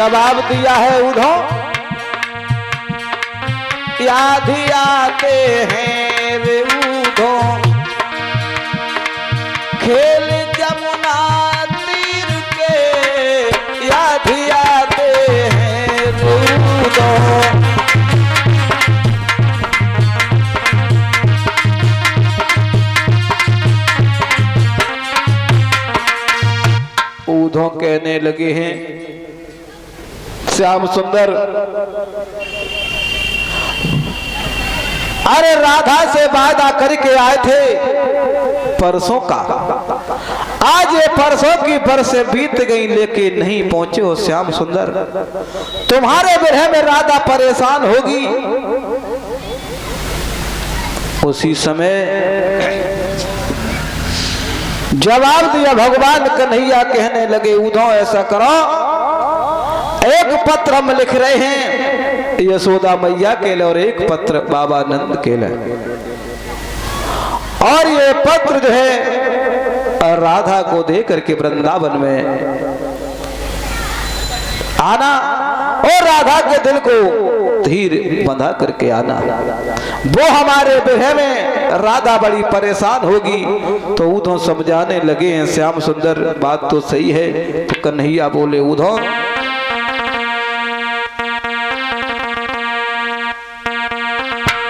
जवाब दिया है उधो, याद ही आते हैं रे उधो, खेल जमुना तीर के याद ही आते हैं रे उधो। उधो कहने लगे हैं, श्याम सुंदर अरे राधा से वादा करके आए थे परसों का, आज ये परसों की बरसें बीत गई लेकिन नहीं पहुंचे हो श्याम सुंदर। तुम्हारे विरह में राधा परेशान होगी। उसी समय जवाब दिया भगवान कन्हैया, कहने लगे उधो ऐसा करो, एक पत्र हम लिख रहे हैं यशोदा मैया के लिए और एक पत्र बाबा नंद के लिए, और ये पत्र जो है राधा को दे करके वृंदावन में आना और राधा के दिल को धीर बंधा करके आना। वो हमारे विरह में राधा बड़ी परेशान होगी। तो उधो समझाने लगे हैं श्याम सुंदर बात तो सही है। तो कन्हैया बोले उधो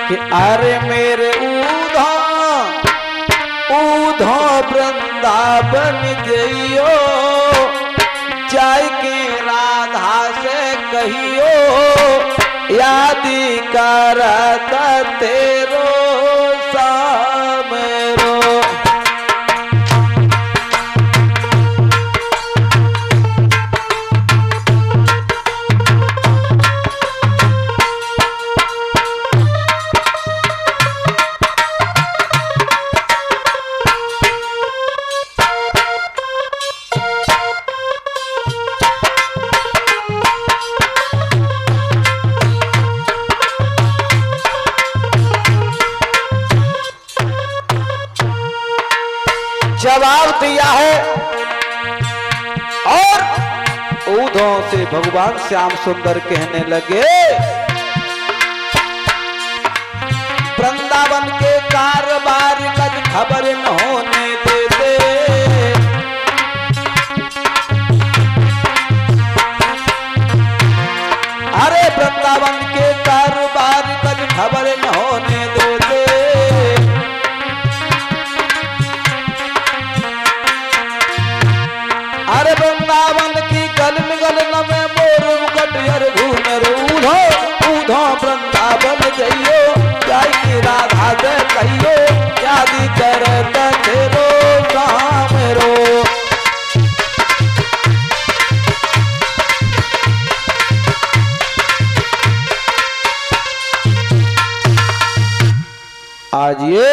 कि अरे मेरे उधो उधो वृंदावन जइयो, जाय के राधा से कहियो, यादी करत तेरो सामरो। जवाब दिया है और उधो से भगवान श्याम सुंदर कहने लगे, वृंदावन के कारोबार का खबर न होने देते, अरे वृंदावन के कारोबार का खबर न होने देते, अरे वृंदावन की गलन गलन में मोर मुकट हर घूमर उधो उधो वृंदावन जइयो, जाय की राधा से कहियो, यादी करत तेरो सामरो। आज ये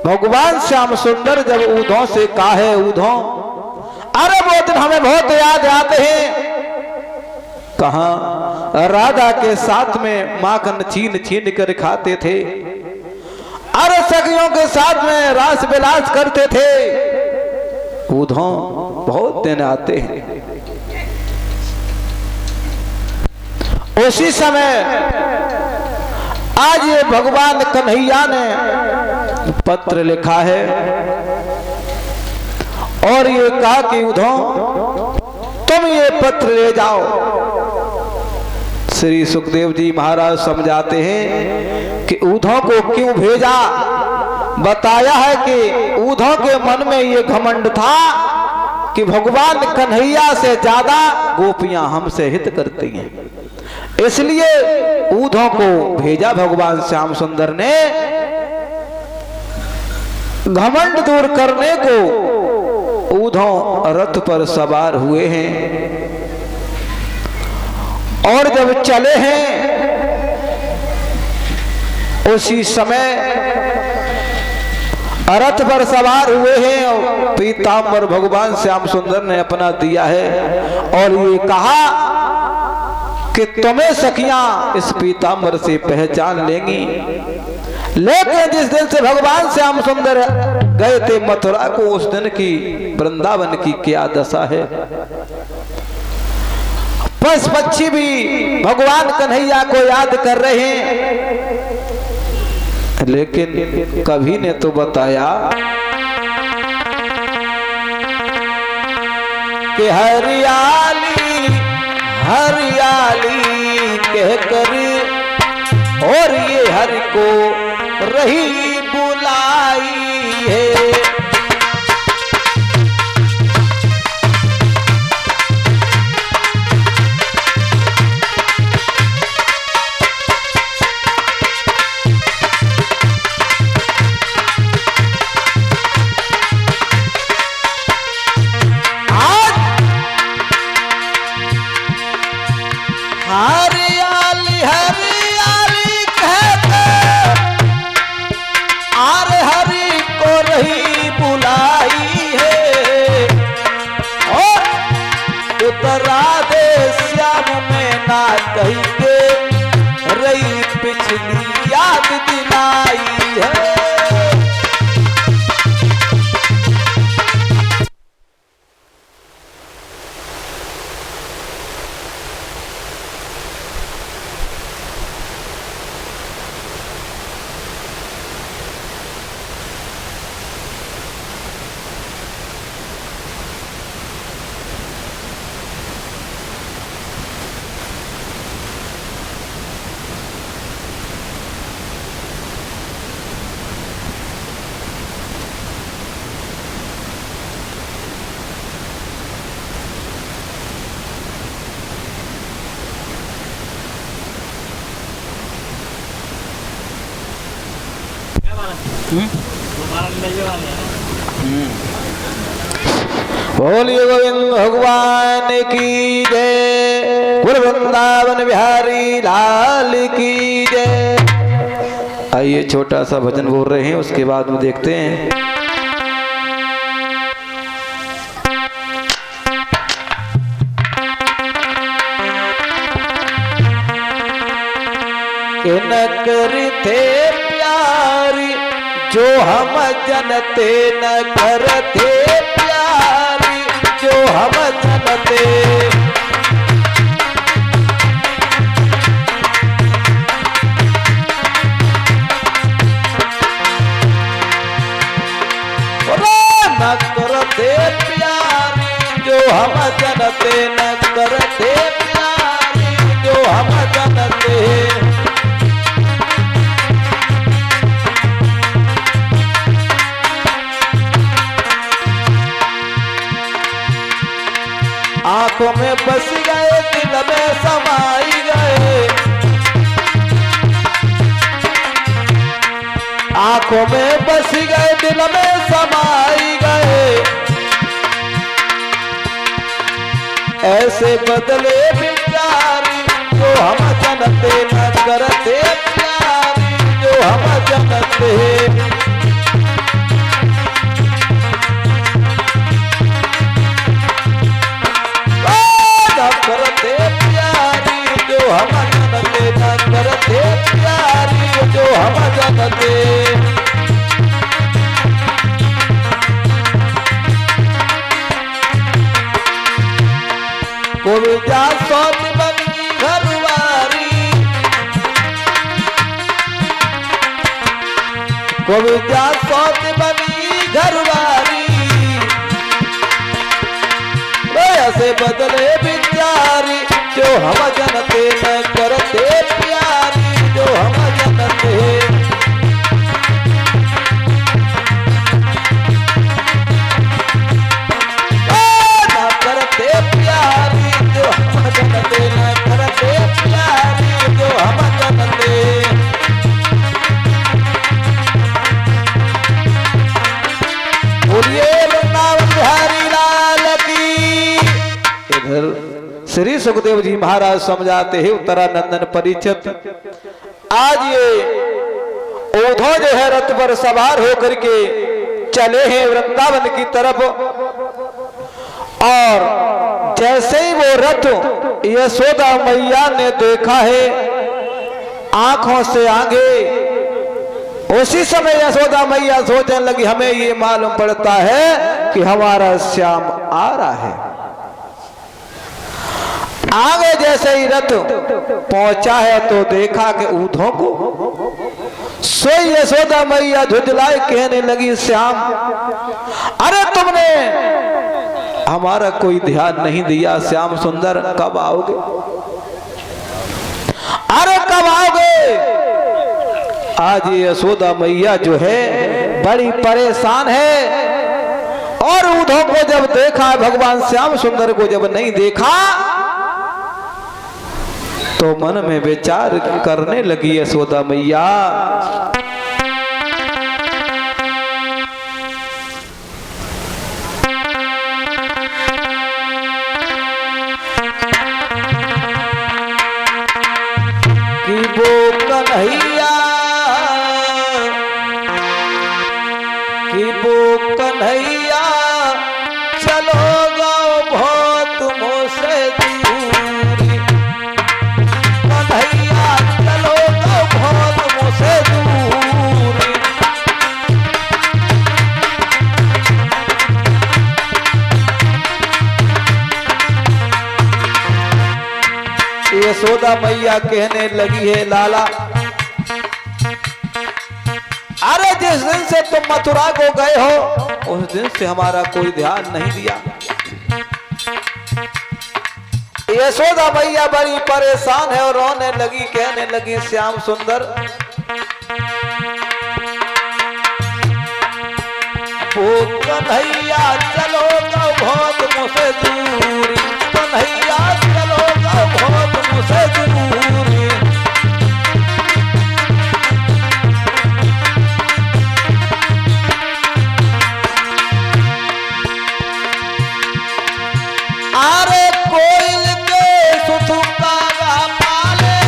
भगवान श्याम सुंदर जब उधो से काहे उधो, अरे वो दिन हमें बहुत याद आते हैं, कहां राधा के साथ में माखन छीन छीन कर खाते थे, अरे सखियों के साथ में रास विलास करते थे। उधो बहुत दिन आते हैं। उसी समय आज ये भगवान कन्हैया ने पत्र लिखा है और ये कहा कि उधो तुम ये पत्र ले जाओ। श्री सुखदेव जी महाराज समझाते हैं कि उधो को क्यों भेजा। बताया है कि उधो के मन में ये घमंड था कि भगवान कन्हैया से ज्यादा गोपियां हमसे हित करती हैं, इसलिए उधो को भेजा भगवान श्याम सुंदर ने घमंड दूर करने को। उधो रथ पर सवार हुए हैं और जब चले हैं उसी समय रथ पर सवार हुए हैं और पीतांबर भगवान श्याम सुंदर ने अपना दिया है और ये कहा कि तुम्हें सखियां इस पीतांबर से पहचान लेंगी। लेकिन जिस दिन से भगवान श्याम सुंदर गए थे मथुरा को, उस दिन की वृंदावन की क्या दशा है। पशु पक्षी भी भगवान कन्हैया को याद कर रहे हैं, लेकिन कभी ने तो बताया कि हरियाली हरियाली कहकर और ये हरि को रही बुलाई है। हरियाली हरियाली कहते आरे हरि को रही बुलाई है, और उतरा दे श्याम में ना कहीं के रही पिछली याद दिलाई है। बोलिए गोविंद भगवान की जय, गुरु वृंदावन बिहारी लाल की जय। आइए छोटा सा भजन बोल रहे हैं, उसके बाद में देखते हैं। कि न करते प्यारी जो हम जनते, न करते प्यारी जो हम जनते, न करते प्यारी जो हम जनते, न करते प्यारी जो हम जनते। आंखों में बस गए, दिल में समाई गए, आंखों में बस गए, दिल में समाई गए। ऐसे बदले बिचारी जो हम जनते, न करते प्यारी जो हम जनते। करते प्यारी जो हम जनते, न करते प्यारी जो हम जनते। कोई जा सोच बनी घरवारी, कोई जा सोच बनी घरवारी, ऐसे बदले बिचारी जो हम जनते, न करते प्यारी जो हम जनते। न करते प्यारी जो हम जनते, न करते प्यारी जो हम जनते। बोलिए वृंदावन बिहारी लाल की। इधर श्री सुखदेव जी महाराज समझाते हैं उत्तरानंदन परिचित। आज ये ओधो जो है रथ पर सवार होकर के चले हैं वृंदावन की तरफ, और जैसे ही वो रथ यशोदा मैया ने देखा है आंखों से आगे, उसी समय यशोदा मैया सोचने लगी हमें ये मालूम पड़ता है कि हमारा श्याम आ रहा है। आगे जैसे ही रथ पहुंचा है तो देखा कि ऊँटों को सोई यशोदा मैया झुंझलाए कहने लगी, श्याम अरे तुमने हमारा कोई ध्यान नहीं दिया, श्याम सुंदर कब आओगे, अरे कब आओगे। आज यशोदा मैया जो है बड़ी परेशान है, और ऊँटों को जब देखा, भगवान श्याम सुंदर को जब नहीं देखा तो मन में विचार करने लगी यशोदा मैया, कि वो कन्हैया, कि वो कन्हैया चलो गाओ बहुत मुझसे दूरी, कन्हैया चलो गाओ बहुत मुझसे दूरी। यशोदा मैया कहने लगी है, लाला अरे जिस दिन से तुम मथुरा को गए हो उस दिन से हमारा कोई ध्यान नहीं दिया। यशोदा मैया बड़ी परेशान है और रोने लगी, कहने लगी, श्याम सुंदर वो कन्हैया चलो गाओ बहुत मुझसे दूरी, कन्हैया चलो गाओ बहुत मुझसे दूरी। अरे कोयल के सुथुकागा पाले,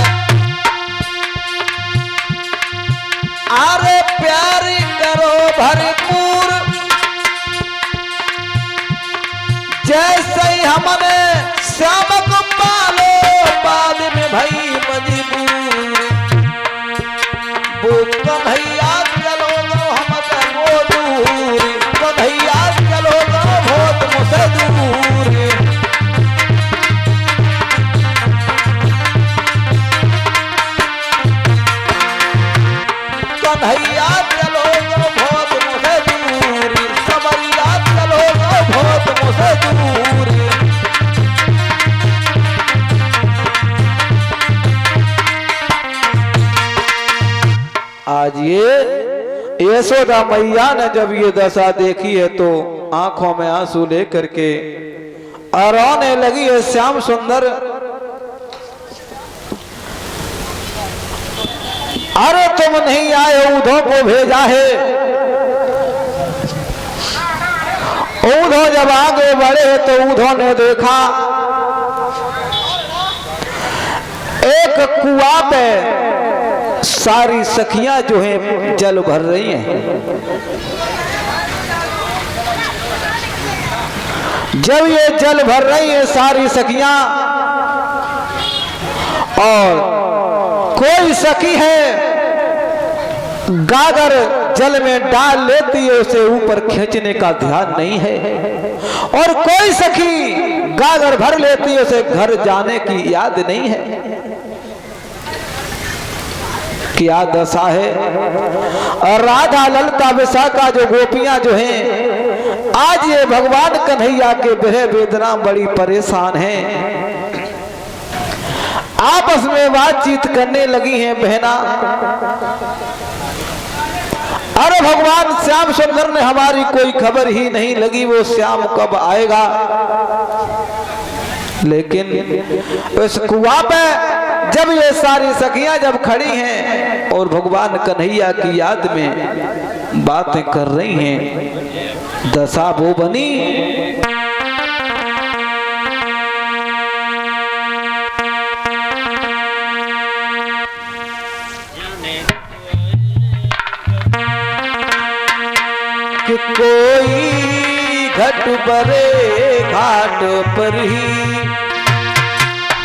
अरे प्यारी करो भरपूर, जैसे ही हमने श्याम को पालो बाद में भई मजबूर, वो कन्हैया चलो गो हमसे वो दूरी, कन्हैया चलो गो बहुत मुझसे दूरी। कन्हैया चलो गो बहुत मुझसे दूरी, समरिया चलो गो बहुत मुझसे दूरी। आज ये यशोदा मैया ने जब ये दशा देखी है तो आंखों में आंसू लेकर के और रोने लगी है, श्याम सुंदर अरे तुम नहीं आए, ऊँटों को भेजा है। ऊँटों जब आगे बढ़े तो ऊँटों ने देखा एक कुआं पे सारी सखियां जो हैं जल भर रही हैं। जब ये जल भर रही हैं सारी सखियां, और कोई सखी है गागर जल में डाल लेती है, उसे ऊपर खींचने का ध्यान नहीं है, और कोई सखी गागर भर लेती है, उसे घर जाने की याद नहीं है। क्या दशा है। और राधा ललता विशाखा जो गोपियां जो हैं आज ये भगवान कन्हैया के विरह वेदना बड़ी परेशान हैं, आपस में बातचीत करने लगी हैं बहना। अरे भगवान श्याम सुंदर ने हमारी कोई खबर ही नहीं लगी, वो श्याम कब आएगा। लेकिन इस कुआं पे जब ये सारी सखियां जब खड़ी हैं और भगवान कन्हैया की याद में बातें कर रही हैं, दशा वो बनी कि कोई घट परे घाट पर ही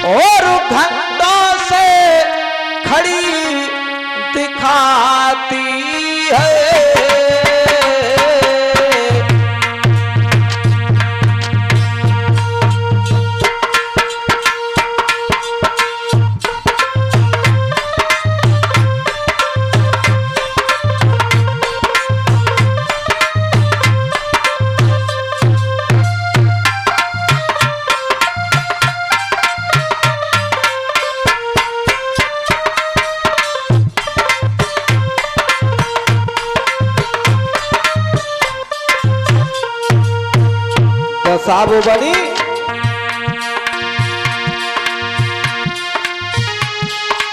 और घंटों से खड़ी दिखाती है। दशा वो बनी।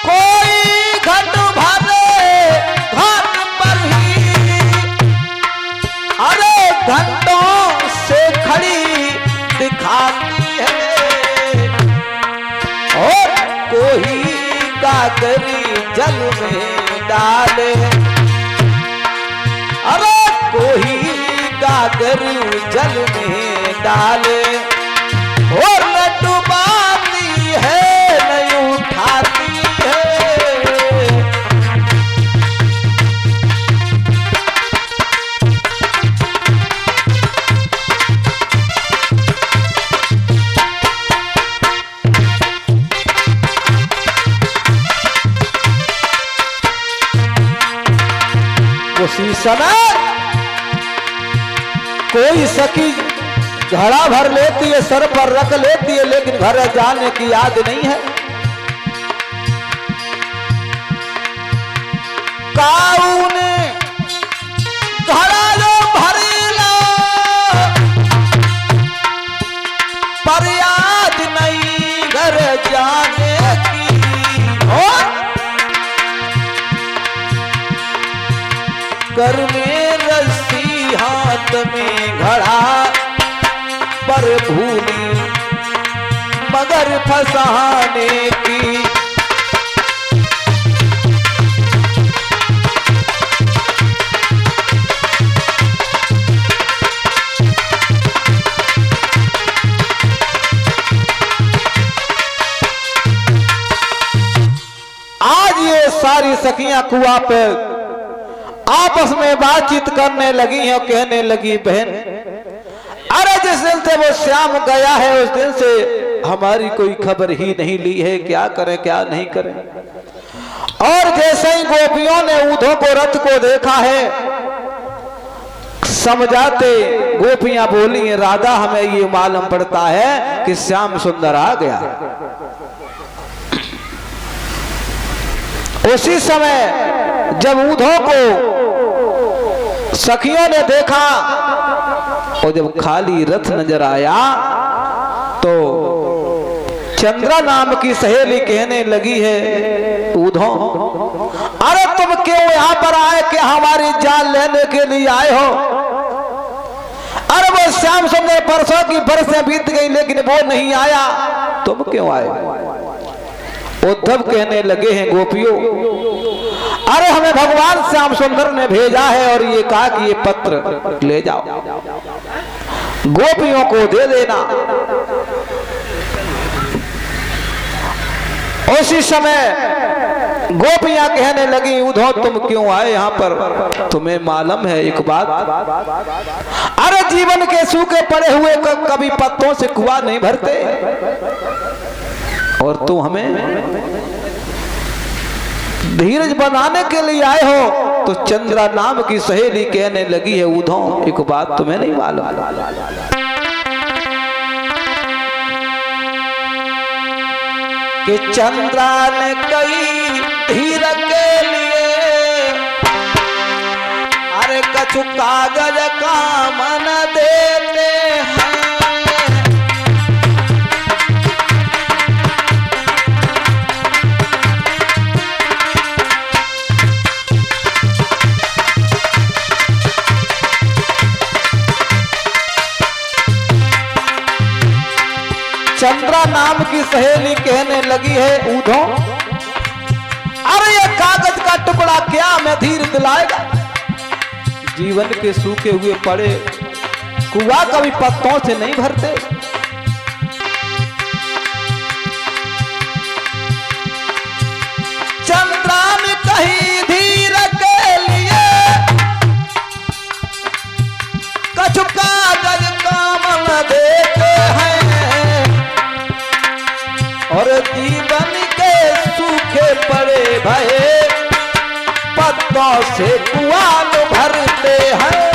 कोई घट भरे घाट पर ही, अरे घंटों से खड़ी दिखाती है, और कोई गागरी जल में डाले, अरे कोई गागरी जल में डाले, और न डुबाती है नहीं उठाती है। उसी समय कोई सखी घड़ा भर लेती है, सर पर रख लेती है, लेकिन घर जाने की याद नहीं है। काऊ ने घड़ा जो भरेला, पर याद नहीं घर जाने की, और कर में रस्सी हाथ में घड़ा, पर भूली मगर फसाने की। आज ये सारी सखियां कुआं पे आपस में बातचीत करने लगी हैं, कहने लगी बहन, अरे जिस दिन से वो श्याम गया है उस दिन से हमारी कोई खबर ही नहीं ली है, क्या करें क्या नहीं करें। और जैसे ही गोपियों ने उधो को रथ को देखा है, समझाते गोपियां बोली, राधा हमें ये मालूम पड़ता है कि श्याम सुंदर आ गया। उसी समय जब उधो को सखियों ने देखा और जब खाली रथ नजर आया, तो चंद्रा नाम की सहेली कहने लगी है, उधो अरे तुम क्यों यहां पर आए, कि हमारी जान लेने के लिए आए हो? अरे वो श्याम सुंदर परसों की बरसें बीत गई लेकिन वो नहीं आया, तुम क्यों आए? उद्धव कहने लगे हैं गोपियों, अरे हमें भगवान श्याम सुंदर ने भेजा है और ये कहा कि ये पत्र ले जाओ, गोपियों को दे देना। उसी समय गोपियां कहने लगी, उद्धव तुम क्यों आए यहाँ पर? तुम्हें मालूम है एक बात, अरे जीवन के सूखे पड़े हुए कभी पत्तों से कुआं नहीं भरते, और तुम हमें धीरज बनाने के लिए आए हो। तो चंद्रा नाम की सहेली कहने लगी है, उद्धव एक बात तुम्हें नहीं मालूम, कि चंद्रा ने कई धीर के लिए, अरे कछु कागज का मन देते हैं, चंद्रा नाम की सहेली कहने लगी है, उद्धव अरे ये कागज का टुकड़ा क्या मैं धीर दिलाएगा? जीवन के सूखे हुए पड़े कुआं कभी पत्तों से नहीं भरते। चंद्रा ने कही धीर के लिए, कछु कागज का मन देते हैं, और जीवन के सूखे पड़े भये पत्तों से कुआं भरते हैं।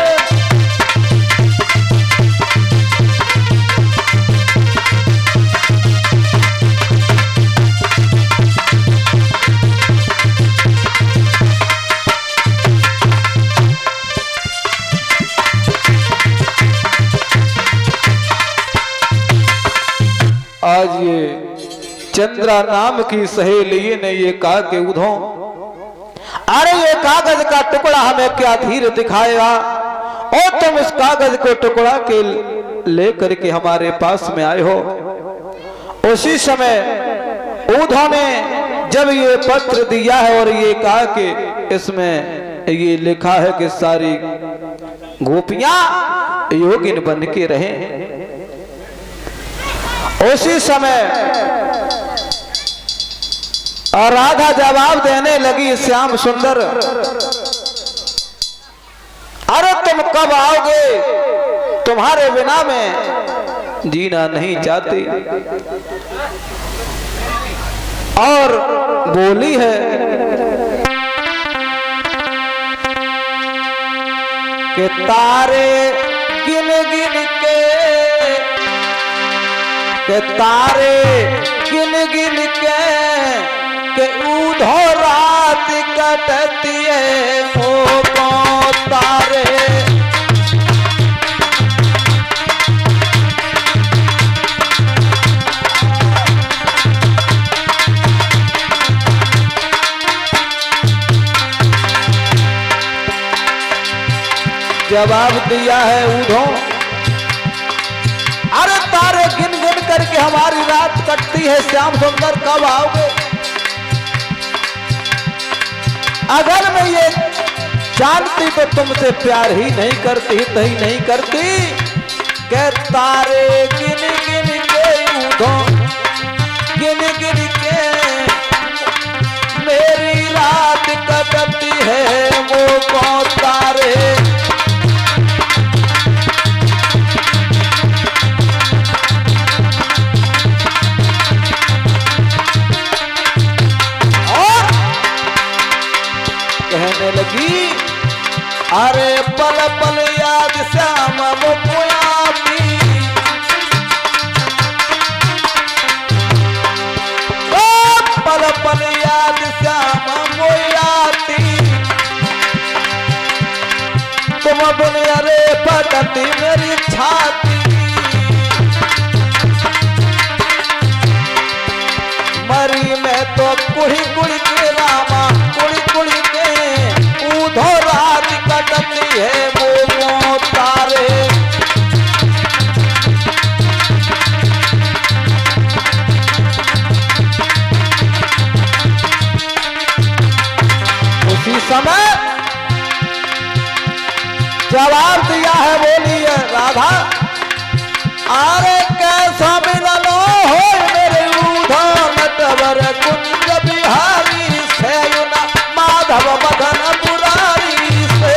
आज ये चंद्रा नाम की सहेली ने ये कहा कि उधो, अरे ये कागज का टुकड़ा हमें क्या धीर दिखाएगा, और तुम इस कागज को टुकड़ा के लेकर के हमारे पास में आए हो। उसी समय उधो ने जब ये पत्र दिया है और ये कहा कि इसमें ये लिखा है कि सारी गोपियां योगिन बन के रहे। उसी समय और राधा जवाब देने लगी, श्याम सुंदर, अरे तुम कब आओगे, तुम्हारे बिना मैं जीना नहीं चाहती। और बोली है कि तारे गिन गिन के तारे गिन गिन के उधो रात कटती है मोको तारे। जवाब दिया है उधो, अरे तारे गिन गिन करके हमारी रात कटती है, श्याम सुंदर कब आओगे। अगर मैं ये जानती तो तुमसे प्यार ही नहीं करती, नहीं नहीं करती। के तारे गिन गिन के उधो गिन गिन के मेरी रात कटती है वो कौन तारे। लगी अरे पल पल याद श्याम मुकुयाती, पल पल याद श्याम मुकुयाती, तुम बिन अरे पटती मेरी छाती। मरी मैं तो कुड़ी कुड़ी के रामा, कुड़ी कुड़ी के उधो रात कटती है वो तारे। उसी समय जवाब दिया है, बोली है राधा, अरे कैसा मिलनो हो मेरे उधो नटवर कुंज बिहारी से माधव मदन मुरारी से।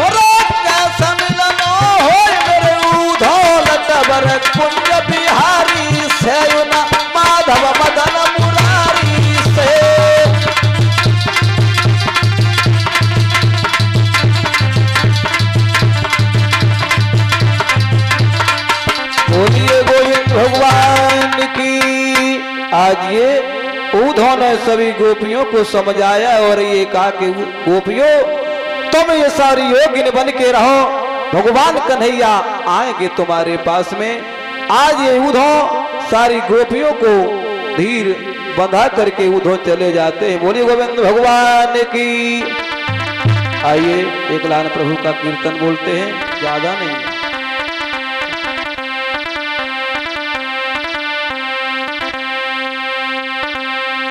और कैसा मिलनो हो मेरे उधो नटवर कुंज बिहारी से माधव मदन मुरारी से। बोलिए गोविंद भगवान की। आज ये उधो ने सभी गोपियों को समझाया और ये कहा कि गोपियों तुम ये सारी योगिन बन के रहो, भगवान कन्हैया आएंगे तुम्हारे पास में। आज ये उधो सारी गोपियों को धीर बंधा करके उधो चले जाते हैं। बोलिए गोविंद भगवान की। आइए एक लाइन प्रभु का कीर्तन बोलते हैं, ज्यादा नहीं।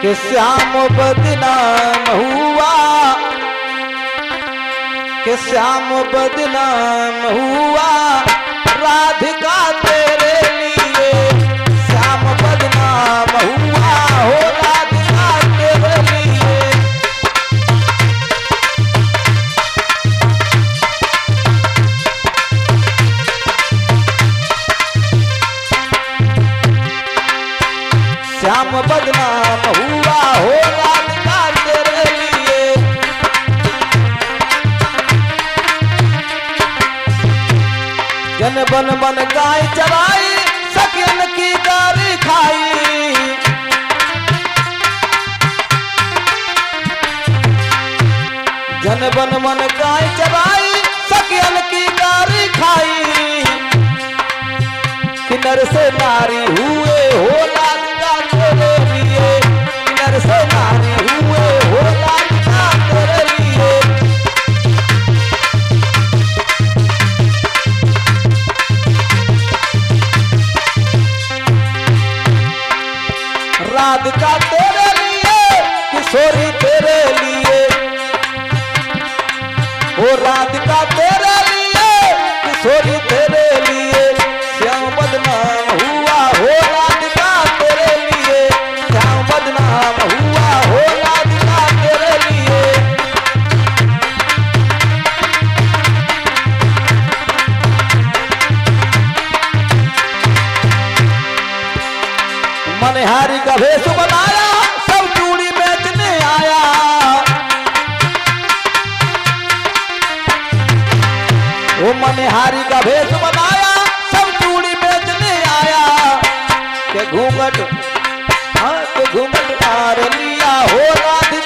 कि श्याम बदनाम हुआ, कि श्याम बदनाम हुआ राधिका तेरे लिए, श्याम बदनाम हुआ हो राधिका तेरे लिए। श्याम बदनाम हुआ हो राधिका तेरे लिए। जन बन बन गाय चराई, सकियन की गारी खाई। जन बन मन गाय चराई सकियन की गारी खाई किन्नर से नारी हुए हो लालिका तेरे लिए किन्नर से नारी हुए हो लालिका तेरे लिए राधिका तेरे लिए किशोरी तेरे लिए ओ राधिका तेरे लिए किशोरी तेरे लिए श्याम बदनाम हुआ हो राधिका तेरे लिए श्याम बदनाम हुआ हो राधिका तेरे लिए मनहारी का भेष बनाया सब चूड़ी बेचने आया वो मनहारी का भेष बनाया सब चूड़ी बेचने आया के घूंघट हाँ के घूंघट मार लिया हो राधिका